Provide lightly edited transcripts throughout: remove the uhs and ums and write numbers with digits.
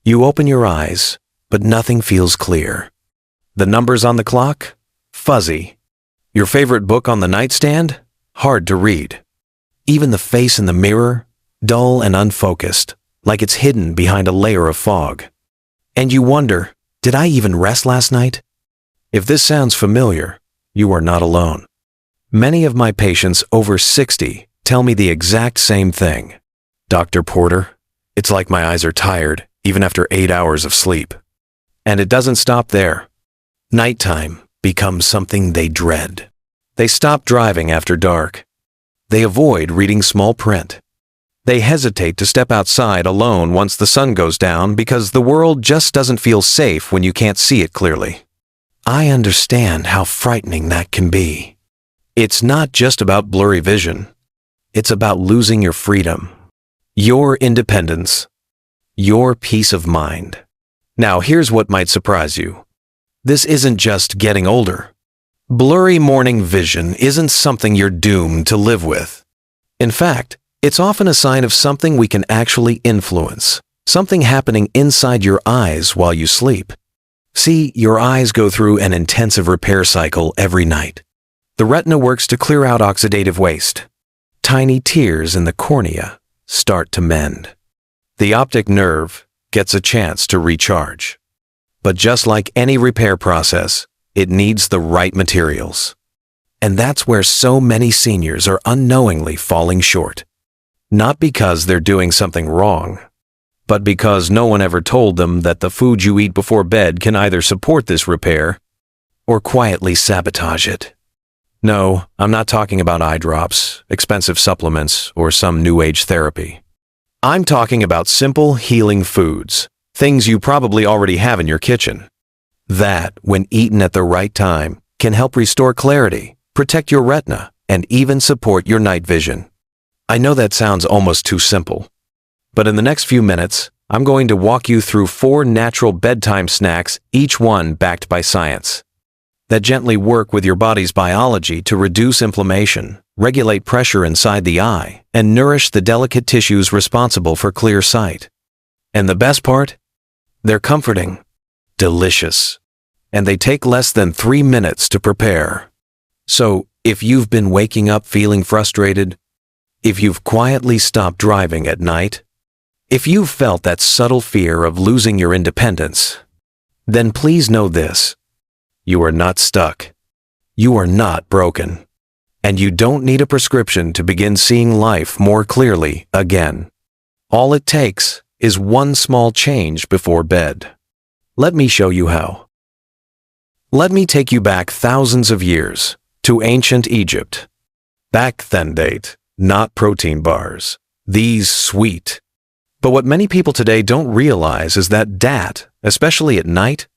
You open your eyes, but nothing feels clear. The numbers on the clock? Fuzzy. Your favorite book on the nightstand? Hard to read. Even the face in the mirror? Dull and unfocused, like it's hidden behind a layer of fog. And you wonder, did I even rest last night? If this sounds familiar, you are not alone. Many of my patients over 60 tell me the exact same thing. Dr. Porter, it's like my eyes are tired, even after 8 hours of sleep. And it doesn't stop there. Nighttime becomes something they dread. They stop driving after dark. They avoid reading small print. They hesitate to step outside alone once the sun goes down because the world just doesn't feel safe when you can't see it clearly. I understand how frightening that can be. It's not just about blurry vision. It's about losing your freedom, your independence, your peace of mind. Now, here's what might surprise you. This isn't just getting older. Blurry morning vision isn't something you're doomed to live with. In fact, it's often a sign of something we can actually influence, something happening inside your eyes while you sleep. See, your eyes go through an intensive repair cycle every night. The retina works to clear out oxidative waste. Tiny tears in the cornea start to mend. The optic nerve gets a chance to recharge. But just like any repair process, it needs the right materials. And that's where so many seniors are unknowingly falling short. Not because they're doing something wrong, but because no one ever told them that the food you eat before bed can either support this repair or quietly sabotage it. No, I'm not talking about eye drops, expensive supplements, or some new age therapy. I'm talking about simple healing foods, things you probably already have in your kitchen. That, when eaten at the right time, can help restore clarity, protect your retina, and even support your night vision. I know that sounds almost too simple, but in the next few minutes, I'm going to walk you through 4 natural bedtime snacks, each one backed by science, that gently work with your body's biology to reduce inflammation, regulate pressure inside the eye, and nourish the delicate tissues responsible for clear sight. And the best part? They're comforting, delicious, and they take less than 3 minutes to prepare. So, if you've been waking up feeling frustrated, if you've quietly stopped driving at night, if you've felt that subtle fear of losing your independence, then please know this. You are not stuck. You are not broken. And you don't need a prescription to begin seeing life more clearly again. All it takes is one small change before bed. Let me show you how. Let me take you back thousands of years to ancient Egypt. Back then date, not protein bars. These sweet. But what many people today don't realize is that especially at night,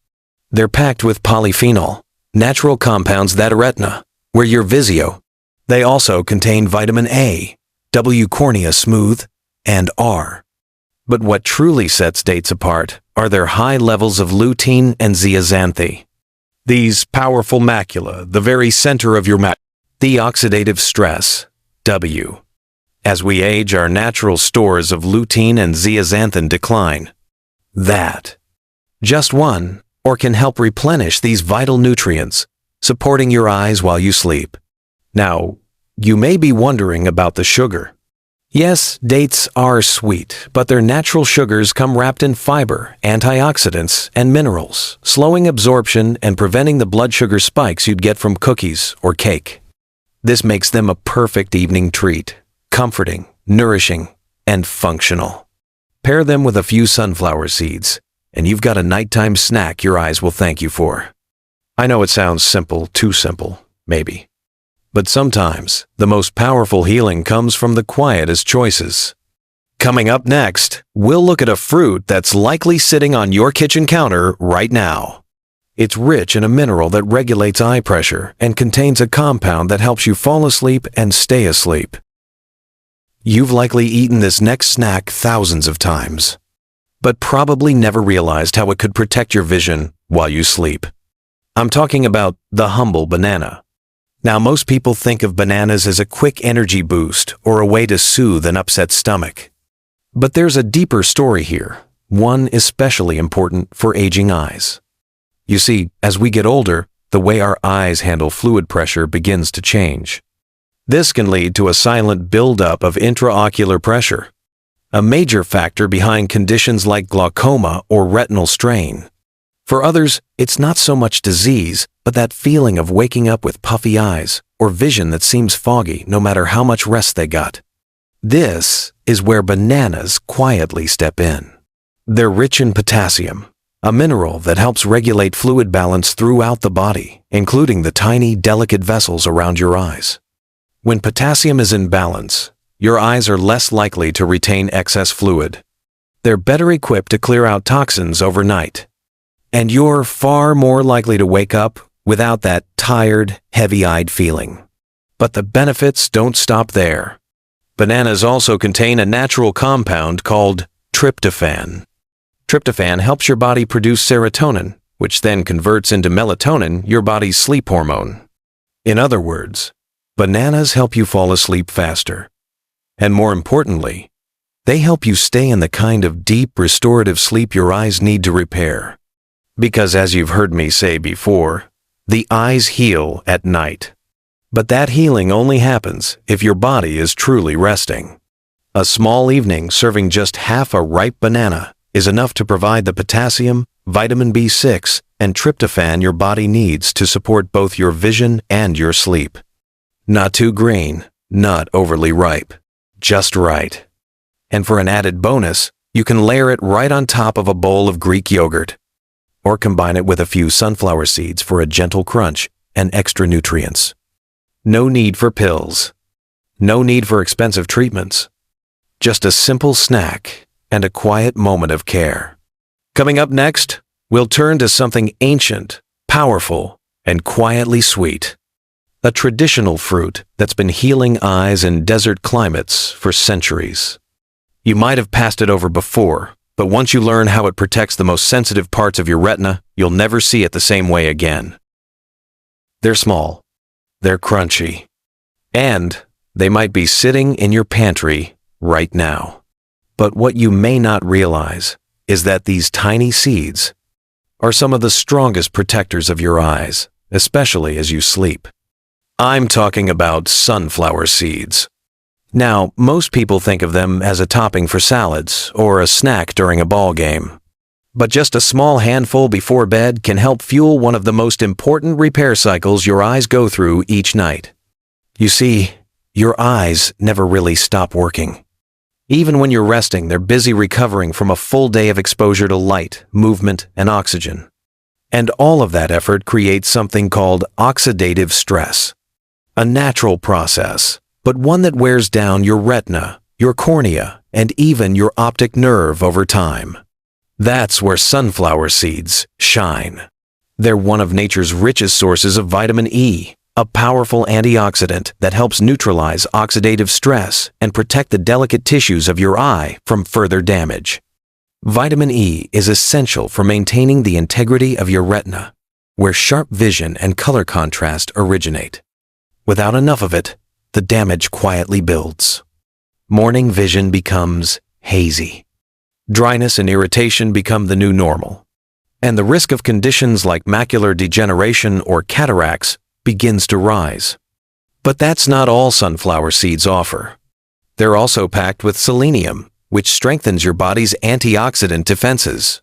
they're packed with polyphenol, natural compounds that are retina, where your visio. They also contain vitamin A, W cornea smooth, and R. But what truly sets dates apart are their high levels of lutein and zeaxanthin. These powerful macula, the very center of your the oxidative stress, W. As we age, our natural stores of lutein and zeaxanthin decline. That, just one, or can help replenish these vital nutrients, supporting your eyes while you sleep. Now, you may be wondering about the sugar. Yes, dates are sweet, but their natural sugars come wrapped in fiber, antioxidants, and minerals, slowing absorption and preventing the blood sugar spikes you'd get from cookies or cake. This makes them a perfect evening treat, comforting, nourishing, and functional. Pair them with a few sunflower seeds, and you've got a nighttime snack your eyes will thank you for. I know it sounds simple, too simple, maybe. But sometimes, the most powerful healing comes from the quietest choices. Coming up next, we'll look at a fruit that's likely sitting on your kitchen counter right now. It's rich in a mineral that regulates eye pressure and contains a compound that helps you fall asleep and stay asleep. You've likely eaten this next snack thousands of times, but probably never realized how it could protect your vision while you sleep. I'm talking about the humble banana. Now, most people think of bananas as a quick energy boost or a way to soothe an upset stomach. But there's a deeper story here, one especially important for aging eyes. You see, as we get older, the way our eyes handle fluid pressure begins to change. This can lead to a silent buildup of intraocular pressure, a major factor behind conditions like glaucoma or retinal strain. For others, it's not so much disease, but that feeling of waking up with puffy eyes or vision that seems foggy no matter how much rest they got. This is where bananas quietly step in. They're rich in potassium, a mineral that helps regulate fluid balance throughout the body, including the tiny, delicate vessels around your eyes. When potassium is in balance, your eyes are less likely to retain excess fluid. They're better equipped to clear out toxins overnight. And you're far more likely to wake up without that tired, heavy-eyed feeling. But the benefits don't stop there. Bananas also contain a natural compound called tryptophan. Tryptophan helps your body produce serotonin, which then converts into melatonin, your body's sleep hormone. In other words, bananas help you fall asleep faster. And more importantly, they help you stay in the kind of deep, restorative sleep your eyes need to repair. Because as you've heard me say before, the eyes heal at night. But that healing only happens if your body is truly resting. A small evening serving just half a ripe banana is enough to provide the potassium, vitamin B6, and tryptophan your body needs to support both your vision and your sleep. Not too green, not overly ripe, just right. And for an added bonus, you can layer it right on top of a bowl of Greek yogurt, or combine it with a few sunflower seeds for a gentle crunch and extra nutrients. No need for pills. No need for expensive treatments. Just a simple snack and a quiet moment of care. Coming up next, we'll turn to something ancient, powerful, and quietly sweet. A traditional fruit that's been healing eyes in desert climates for centuries. You might have passed it over before, but once you learn how it protects the most sensitive parts of your retina, you'll never see it the same way again. They're small, they're crunchy, and they might be sitting in your pantry right now. But what you may not realize is that these tiny seeds are some of the strongest protectors of your eyes, especially as you sleep. I'm talking about sunflower seeds. Now, most people think of them as a topping for salads or a snack during a ball game. But just a small handful before bed can help fuel one of the most important repair cycles your eyes go through each night. You see, your eyes never really stop working. Even when you're resting, they're busy recovering from a full day of exposure to light, movement, and oxygen. And all of that effort creates something called oxidative stress. A natural process, but one that wears down your retina, your cornea, and even your optic nerve over time. That's where sunflower seeds shine. They're one of nature's richest sources of vitamin E, a powerful antioxidant that helps neutralize oxidative stress and protect the delicate tissues of your eye from further damage. Vitamin E is essential for maintaining the integrity of your retina, where sharp vision and color contrast originate. Without enough of it, the damage quietly builds. Morning vision becomes hazy. Dryness and irritation become the new normal. And the risk of conditions like macular degeneration or cataracts begins to rise. But that's not all sunflower seeds offer. They're also packed with selenium, which strengthens your body's antioxidant defenses.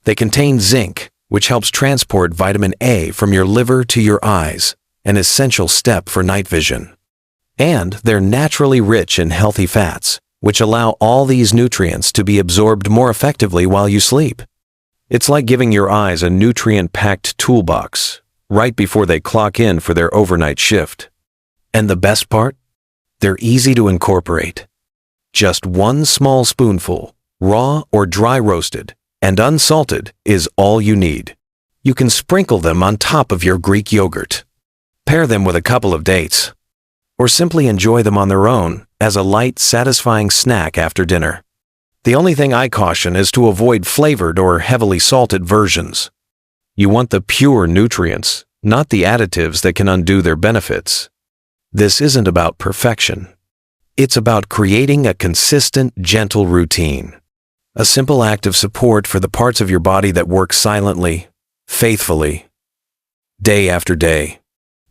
They contain zinc, which helps transport vitamin A from your liver to your eyes, an essential step for night vision. And they're naturally rich in healthy fats, which allow all these nutrients to be absorbed more effectively while you sleep. It's like giving your eyes a nutrient-packed toolbox right before they clock in for their overnight shift. And the best part? They're easy to incorporate. Just one small spoonful, raw or dry roasted, and unsalted is all you need. You can sprinkle them on top of your Greek yogurt. Pair them with a couple of dates, or simply enjoy them on their own as a light, satisfying snack after dinner. The only thing I caution is to avoid flavored or heavily salted versions. You want the pure nutrients, not the additives that can undo their benefits. This isn't about perfection. It's about creating a consistent, gentle routine. A simple act of support for the parts of your body that work silently, faithfully, day after day.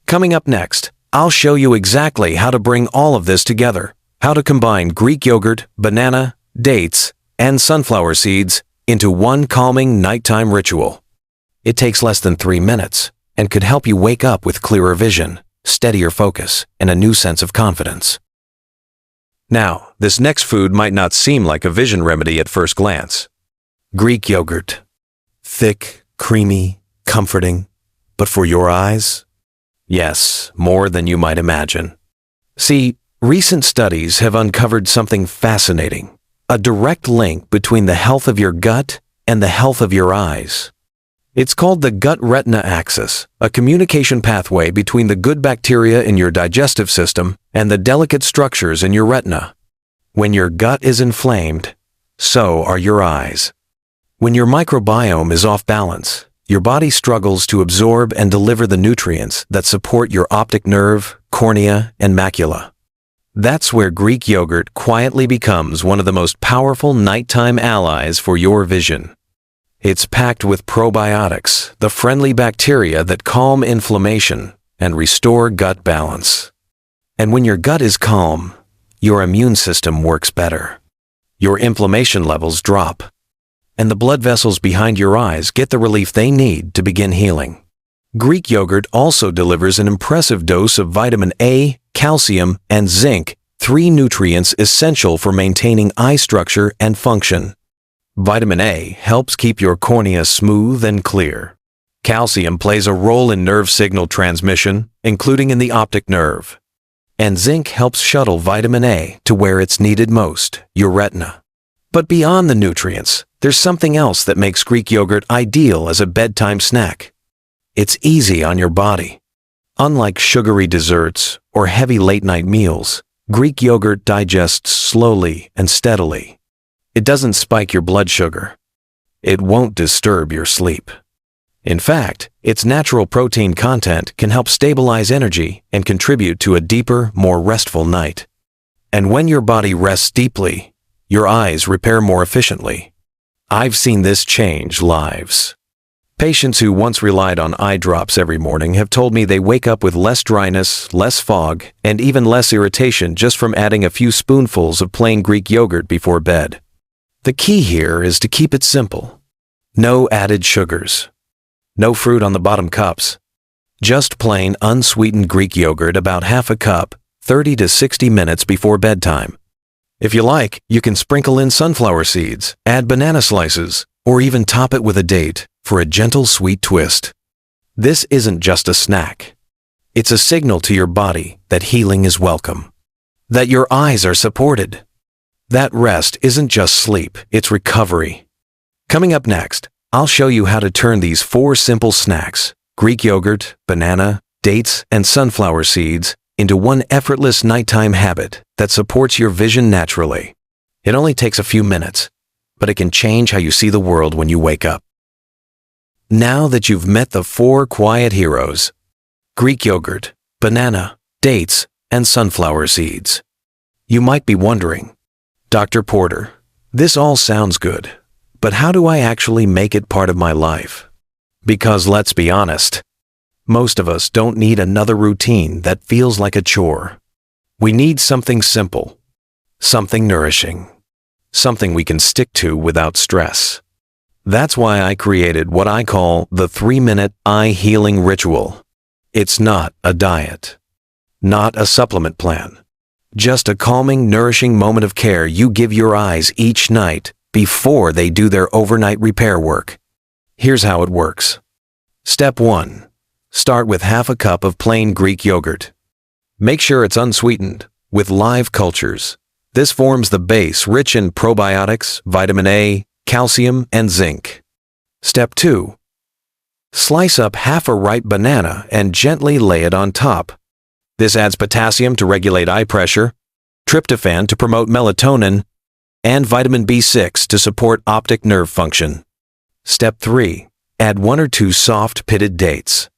Coming up next, I'll show you exactly how to bring all of this together, how to combine Greek yogurt, banana, dates, and sunflower seeds into one calming nighttime ritual. It takes less than 3 minutes and could help you wake up with clearer vision, steadier focus, and a new sense of confidence. Now, this next food might not seem like a vision remedy at first glance. Greek yogurt. Thick, creamy, comforting. But for your eyes? Yes, more than you might imagine. See, recent studies have uncovered something fascinating. A direct link between the health of your gut and the health of your eyes. It's called the gut-retina axis, a communication pathway between the good bacteria in your digestive system and the delicate structures in your retina. When your gut is inflamed, so are your eyes. When your microbiome is off balance, your body struggles to absorb and deliver the nutrients that support your optic nerve, cornea, and macula. That's where Greek yogurt quietly becomes one of the most powerful nighttime allies for your vision. It's packed with probiotics, the friendly bacteria that calm inflammation and restore gut balance. And when your gut is calm, your immune system works better. Your inflammation levels drop, and the blood vessels behind your eyes get the relief they need to begin healing. Greek yogurt also delivers an impressive dose of vitamin A, calcium, and zinc, 3 nutrients essential for maintaining eye structure and function. Vitamin A helps keep your cornea smooth and clear. Calcium plays a role in nerve signal transmission, including in the optic nerve. And zinc helps shuttle vitamin A to where it's needed most, your retina. But beyond the nutrients, there's something else that makes Greek yogurt ideal as a bedtime snack. It's easy on your body. Unlike sugary desserts or heavy late-night meals, Greek yogurt digests slowly and steadily. It doesn't spike your blood sugar. It won't disturb your sleep. In fact, its natural protein content can help stabilize energy and contribute to a deeper, more restful night. And when your body rests deeply, your eyes repair more efficiently. I've seen this change lives. Patients who once relied on eye drops every morning have told me they wake up with less dryness, less fog, and even less irritation just from adding a few spoonfuls of plain Greek yogurt before bed. The key here is to keep it simple. No added sugars. No fruit on the bottom cups. Just plain unsweetened Greek yogurt, about half a cup, 30 to 60 minutes before bedtime. If you like, you can sprinkle in sunflower seeds, add banana slices, or even top it with a date for a gentle sweet twist. This isn't just a snack. It's a signal to your body that healing is welcome. That your eyes are supported. That rest isn't just sleep, it's recovery. Coming up next, I'll show you how to turn these 4 simple snacks, Greek yogurt, banana, dates, and sunflower seeds, into one effortless nighttime habit that supports your vision naturally. It only takes a few minutes, but it can change how you see the world when you wake up. Now that you've met the 4 quiet heroes, Greek yogurt, banana, dates, and sunflower seeds, you might be wondering, Dr. Porter, this all sounds good, but how do I actually make it part of my life? Because let's be honest, most of us don't need another routine that feels like a chore. We need something simple, something nourishing, something we can stick to without stress. That's why I created what I call the 3-minute eye healing ritual. It's not a diet, not a supplement plan. Just a calming, nourishing moment of care you give your eyes each night before they do their overnight repair work. Here's how it works. Step 1. Start with half a cup of plain Greek yogurt. Make sure it's unsweetened, with live cultures. This forms the base rich in probiotics, vitamin A, calcium, and zinc. Step 2. Slice up half a ripe banana and gently lay it on top. This adds potassium to regulate eye pressure, tryptophan to promote melatonin, and vitamin B6 to support optic nerve function. Step 3. Add 1 or 2 soft pitted dates.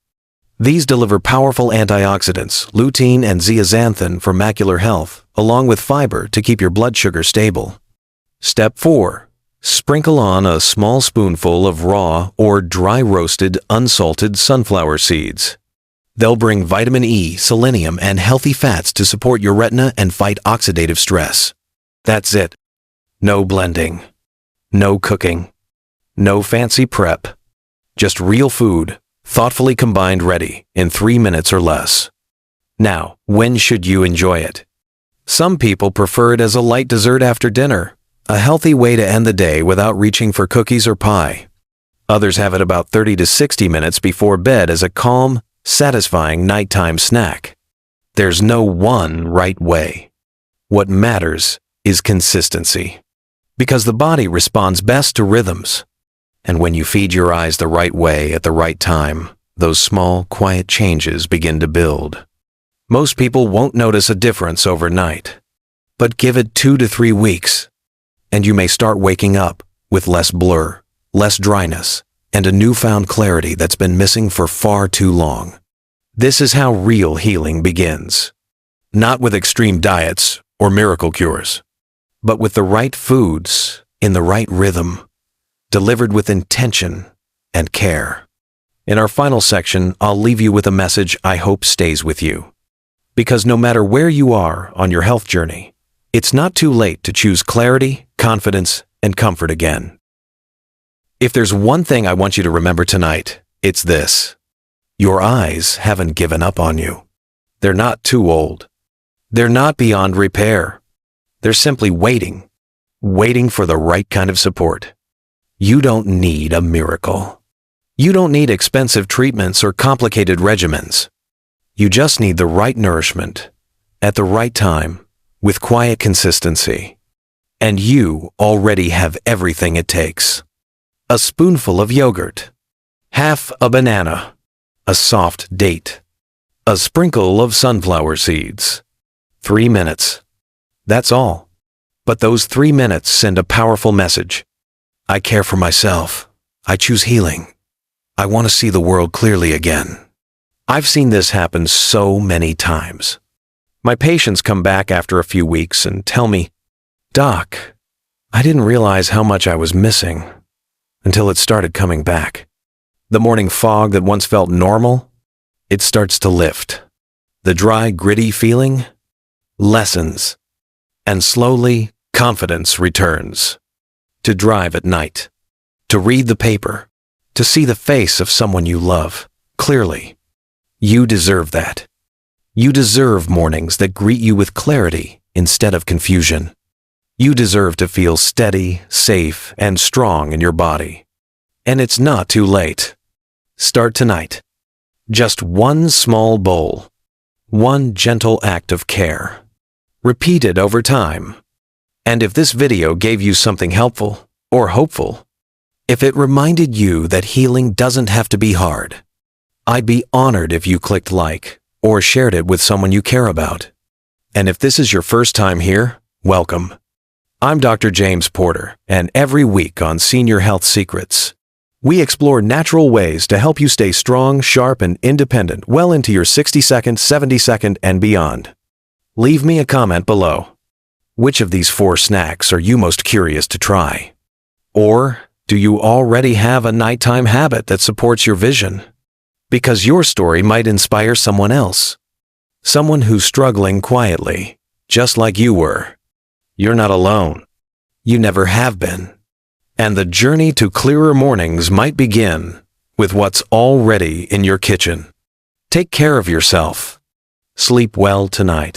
These deliver powerful antioxidants, lutein and zeaxanthin for macular health, along with fiber to keep your blood sugar stable. Step 4. Sprinkle on a small spoonful of raw or dry roasted unsalted sunflower seeds. They'll bring vitamin E, selenium, and healthy fats to support your retina and fight oxidative stress. That's it. No blending. No cooking. No fancy prep. Just real food, thoughtfully combined, ready in 3 minutes or less. Now, when should you enjoy it? Some people prefer it as a light dessert after dinner, a healthy way to end the day without reaching for cookies or pie. Others have it about 30 to 60 minutes before bed as a calm, satisfying nighttime snack. There's no one right way. What matters is consistency. Because the body responds best to rhythms. And when you feed your eyes the right way at the right time, those small, quiet changes begin to build. Most people won't notice a difference overnight. But give it 2 to 3 weeks, and you may start waking up with less blur, less dryness, and a newfound clarity that's been missing for far too long. This is how real healing begins. Not with extreme diets or miracle cures, but with the right foods, in the right rhythm, delivered with intention and care. In our final section, I'll leave you with a message I hope stays with you. Because no matter where you are on your health journey, it's not too late to choose clarity, confidence, and comfort again. If there's one thing I want you to remember tonight, it's this. Your eyes haven't given up on you. They're not too old. They're not beyond repair. They're simply waiting for the right kind of support. You don't need a miracle. You don't need expensive treatments or complicated regimens. You just need the right nourishment, at the right time, with quiet consistency. And you already have everything it takes. A spoonful of yogurt, half a banana, a soft date, a sprinkle of sunflower seeds. 3 minutes. That's all. But those 3 minutes send a powerful message. I care for myself. I choose healing. I want to see the world clearly again. I've seen this happen so many times. My patients come back after a few weeks and tell me, "Doc, I didn't realize how much I was missing until it started coming back. The morning fog that once felt normal, it starts to lift. The dry, gritty feeling lessens, and slowly confidence returns. To drive at night, to read the paper, to see the face of someone you love clearly. You deserve that. You deserve mornings that greet you with clarity instead of confusion. You deserve to feel steady, safe, and strong in your body. And it's not too late. Start tonight. Just one small bowl. One gentle act of care. Repeat it over time. And if this video gave you something helpful or hopeful, if it reminded you that healing doesn't have to be hard, I'd be honored if you clicked like or shared it with someone you care about. And if this is your first time here, welcome. I'm Dr. James Porter, and every week on Senior Health Secrets, we explore natural ways to help you stay strong, sharp, and independent well into your 60-second, 70-second, and beyond. Leave me a comment below. Which of these 4 snacks are you most curious to try? Or do you already have a nighttime habit that supports your vision? Because your story might inspire someone else. Someone who's struggling quietly, just like you were. You're not alone. You never have been. And the journey to clearer mornings might begin with what's already in your kitchen. Take care of yourself. Sleep well tonight.